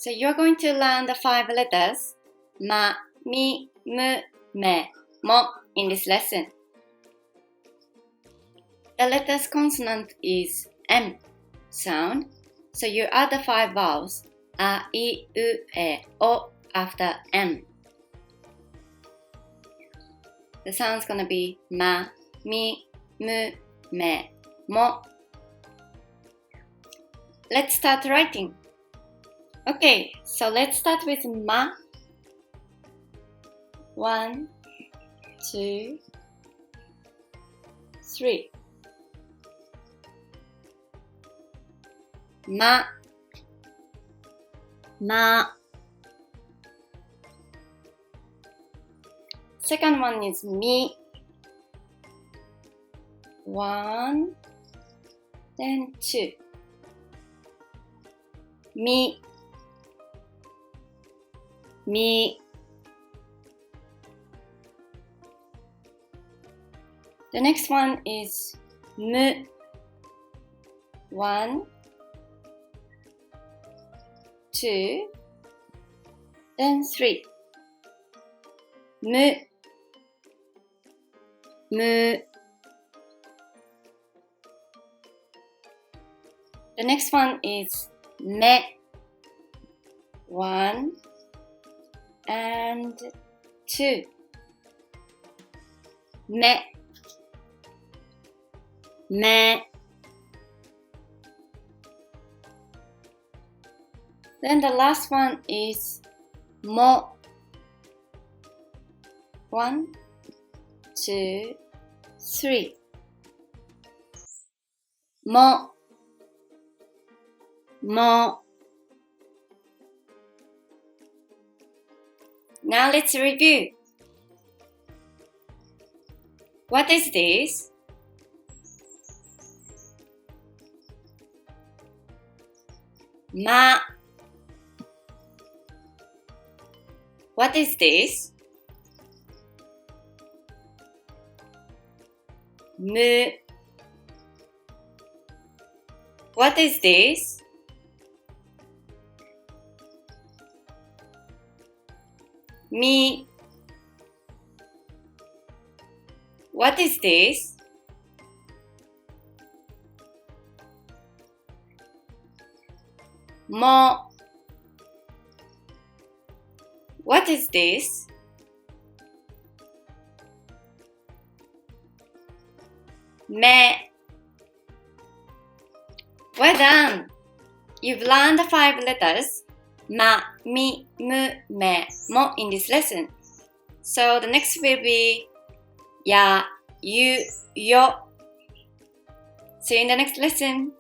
So you're going to learn the 5 letters ma, mi, mu, me, mo in this lesson. The letter's consonant is M sound, so you add the 5 vowels a, I, u, e, o after M. The sound's gonna be ma, mi, mu, me, mo. Let's start writing. Okay, so let's start with ma. 1, 2, 3. Ma, ma. Second one is mi. 1, then 2. Mi, mi. The next one is mu. 1, 2, then 3. Mu, mu. The next one is me. 1 and 2. Me, me. Then the last one is mo. 1, 2, 3. Mo, mo. Now let's review. What is this? Ma. What is this? Mu. What is this? Mi. What is this? Mo. What is this? Me. Well done! You've learned the 5 letters ma, mi, mu, me, mo in this lesson. So the next will be ya, you, yo. See you in the next lesson.